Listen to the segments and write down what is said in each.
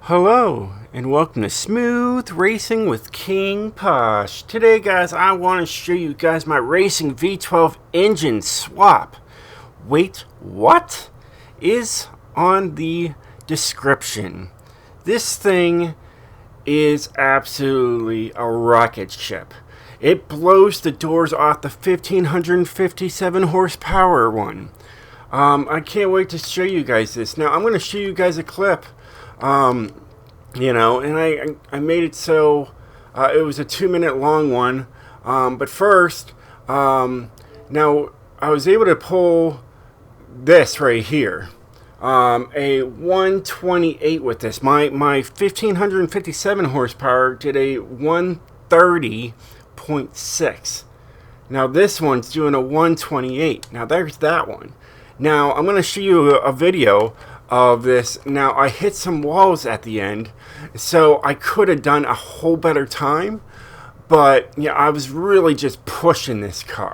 Hello, and welcome to Smooth Racing with King Posh. Today, guys, I want to show you guys my racing V12 engine swap. Wait, what? Is on the description. This thing is absolutely a rocket ship. It blows the doors off the 1557 horsepower one. I can't wait to show you guys this. Now, I'm going to show you guys a clip. And I made it so it was a 2-minute long one. But first, now I was able to pull this right here. A 128 with this. My 1557 horsepower did a 130.6. Now this one's doing a 128. Now there's that one. Now I'm going to show you a video of this. Now I hit some walls at the end, so I could have done a whole better time, but yeah, I was really just pushing this car.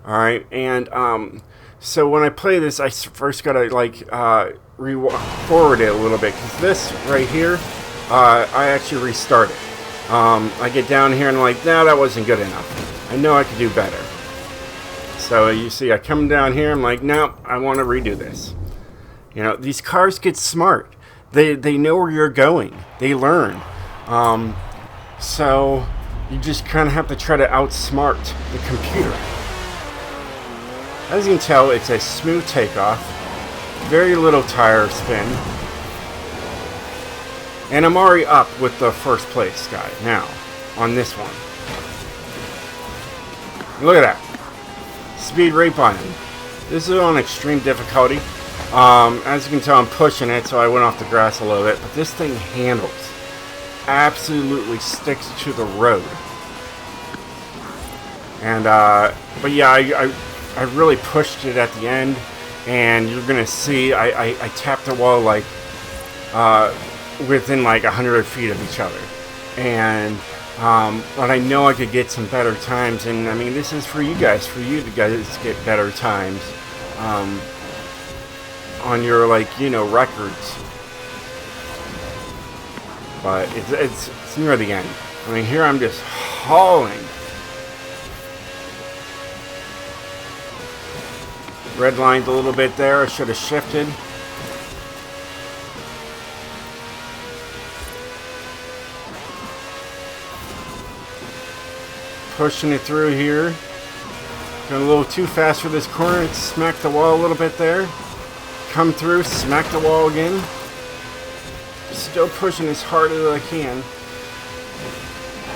All right, and so when I play this, I first gotta forward it a little bit, because this right here, I actually restart it. I get down here and I'm like, no, that wasn't good enough. I know I could do better. So you see, I come down here, I'm like, no, I want to redo this. You know, these cars get smart. They know where you're going. They learn. So you just kind of have to try to outsmart the computer. As you can tell, it's a smooth takeoff. Very little tire spin. And I'm already up with the first place guy now on this one. Look at that. Speed right by him. This is on extreme difficulty. As you can tell, I'm pushing it, so I went off the grass a little bit. But this thing handles. Absolutely sticks to the road. And, but yeah, I really pushed it at the end. And you're going to see, I tapped the wall like, within like 100 feet of each other. And, but I know I could get some better times. And, I mean, this is for you guys to get better times. On your, records. But it's near the end. I mean, here I'm just hauling. Red lined a little bit there. I should have shifted. Pushing it through here. Going a little too fast for this corner. It smacked the wall a little bit there. Come through, smack the wall again. Still pushing as hard as I can.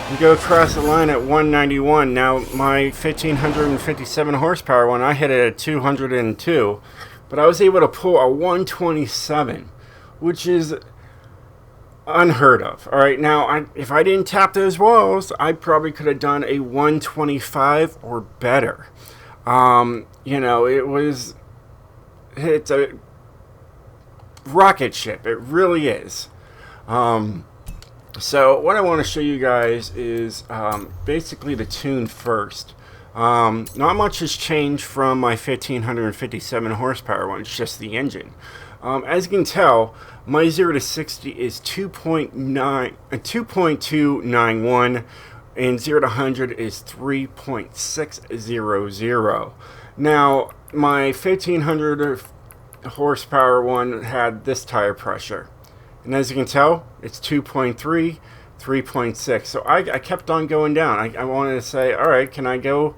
And go across the line at 191. Now my 1557 horsepower one, I hit it at 202, but I was able to pull a 127, which is unheard of. All right, now if I didn't tap those walls, I probably could have done a 125 or better. It's a rocket ship. It really is. So what I want to show you guys is basically the tune first. Not much has changed from my 1557 horsepower one. It's just the engine. As you can tell, my 0 to 60 is 2.291, and 0 to 100 is 3.600. Now, my 1500 horsepower one had this tire pressure, and as you can tell, it's 2.3, 3.6. So I kept on going down. I wanted to say, all right, can I go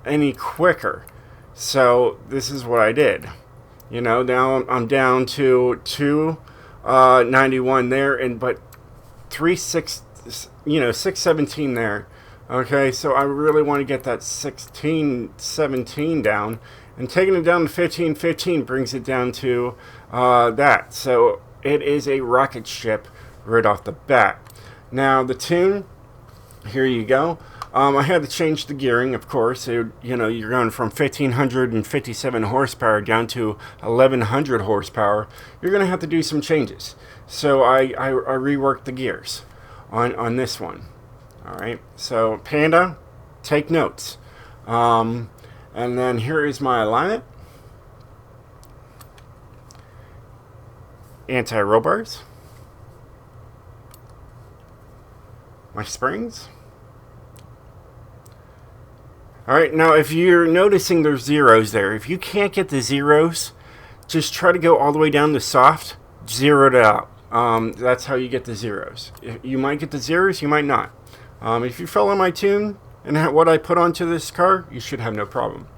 any quicker? So this is what I did. You know, now I'm down to 291 there, but 617 there. Okay, so I really want to get that 17 down, and taking it down to 15 brings it down to that. So it is a rocket ship right off the bat. Now the tune, here you go. I had to change the gearing, of course. So, you're going from 1557 horsepower down to 1100 horsepower. You're going to have to do some changes. So I reworked the gears on this one. All right, so Panda, take notes. And then here is my alignment. Anti-roll bars. my springs. Alright, now if you're noticing there's zeros there, if you can't get the zeros, just try to go all the way down to soft, zero it out. That's how you get the zeros. You might get the zeros, you might not. If you follow my tune and what I put onto this car, you should have no problem.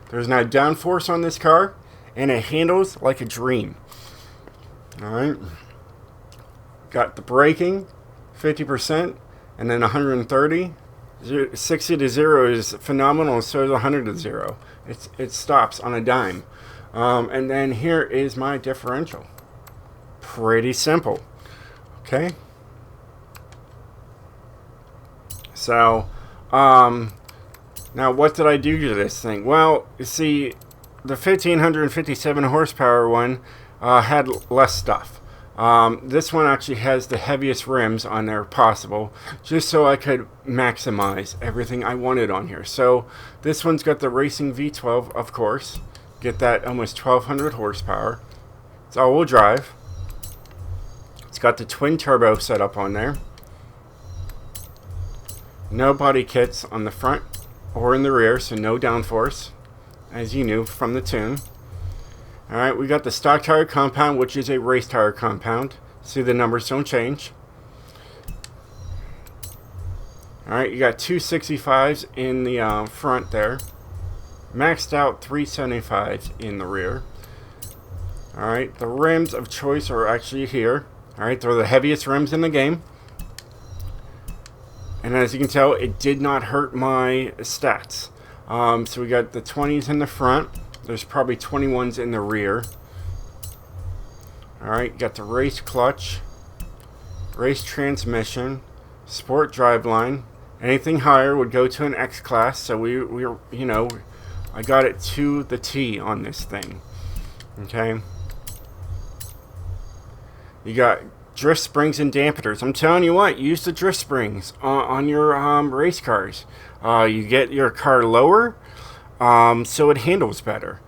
There's now downforce on this car, and it handles like a dream. Alright. Got the braking, 50%, and then 130. 60 to 0 is phenomenal, and so is 100 to 0. It stops on a dime. And then here is my differential. Pretty simple. Okay. So, now what did I do to this thing? Well, you see, the 1557 horsepower one had less stuff. This one actually has the heaviest rims on there possible, just so I could maximize everything I wanted on here. So this one's got the racing V12, of course. Get that almost 1200 horsepower. It's all-wheel drive. It's got the twin turbo setup on there. No body kits on the front or in the rear, so no downforce, as you knew from the tune. Alright, we got the stock tire compound, which is a race tire compound. See, the numbers don't change. Alright, you got 265s in the front there. Maxed out 375s in the rear. Alright, the rims of choice are actually here. Alright, they're the heaviest rims in the game. And as you can tell, it did not hurt my stats. So we got the 20s in the front. There's probably 21s in the rear. Alright, got the race clutch, race transmission, sport driveline. Anything higher would go to an X class, so we you know, I got it to the T on this thing. Okay. You got drift springs and dampeners. I'm telling you what, use the drift springs on your race cars. You get your car lower, so it handles better.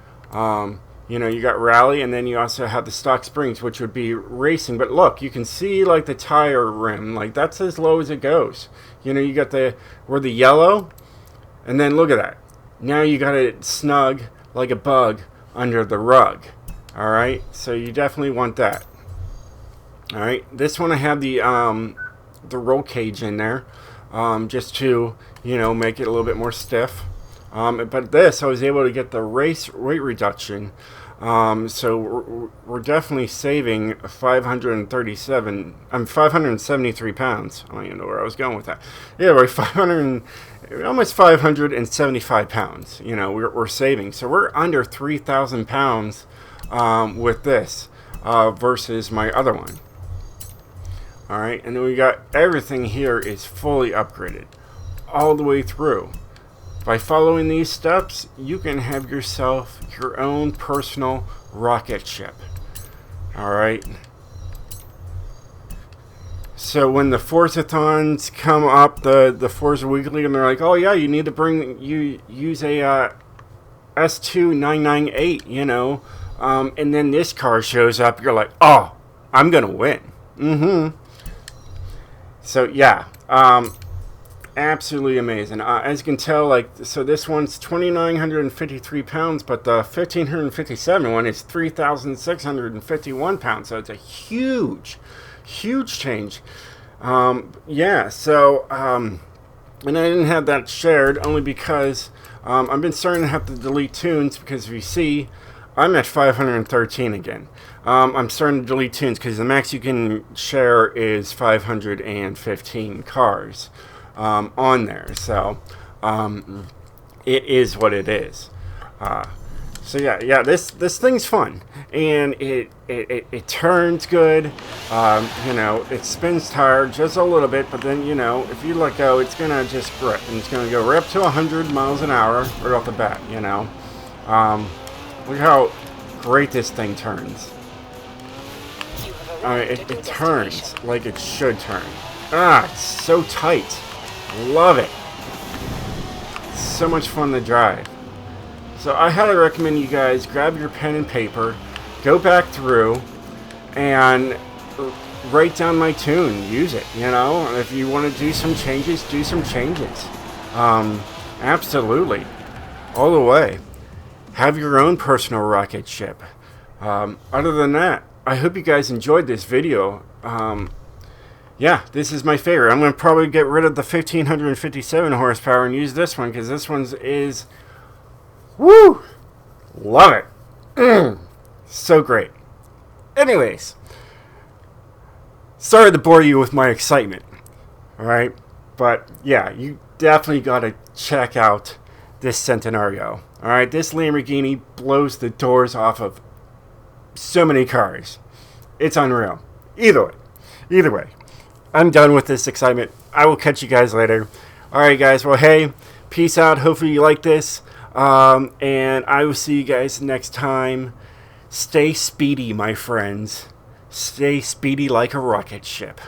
You know, you got rally, and then you also have the stock springs, which would be racing. But look, you can see like the tire rim, like that's as low as it goes. You know, you got the yellow, and then look at that. Now you got it snug like a bug under the rug. All right, so you definitely want that. All right, this one I have the roll cage in there, just to, you know, make it a little bit more stiff. But this, I was able to get the race weight reduction. So we're definitely saving 573 pounds. I don't even know where I was going with that. Yeah, we're almost 575 pounds. You know, we're saving. So we're under 3,000 pounds with this versus my other one. All right, and then we got everything here is fully upgraded all the way through. By following these steps, you can have yourself your own personal rocket ship. Alright. So when the Forzathons come up, the Forza Weekly, and they're like, oh yeah, you need to use a S2998, you know. And then this car shows up, you're like, oh, I'm going to win. So yeah. Absolutely amazing. As you can tell, like, so this one's 2,953 pounds, but the 1,557 one is 3,651 pounds. So it's a huge change. Yeah. So, and I didn't have that shared only because I've been starting to have to delete tunes because if you see, I'm at 513 again. I'm starting to delete tunes because the max you can share is 515 cars. On there, so it is what it is. So yeah, this thing's fun, and it turns good. You know, it spins tired just a little bit, but then, you know, if you let go, it's gonna just grip, and it's gonna go right up to 100 miles an hour right off the bat. You know, look how great this thing turns. It turns like it should turn. It's so tight. Love it. It's so much fun to drive. So I highly recommend you guys grab your pen and paper, go back through, and write down my tune, use it. You know, if you want to do some changes, do some changes. Absolutely, all the way. Have your own personal rocket ship. Other than that, I hope you guys enjoyed this video. Yeah, this is my favorite. I'm going to probably get rid of the 1557 horsepower and use this one, because this one is, woo, love it. So great. Anyways, sorry to bore you with my excitement. Alright, but yeah, you definitely got to check out this Centenario. Alright, this Lamborghini blows the doors off of so many cars. It's unreal. Either way, I'm done with this excitement. I will catch you guys later. Alright guys, well hey, peace out. Hopefully you like this. And I will see you guys next time. Stay speedy, my friends. Stay speedy like a rocket ship.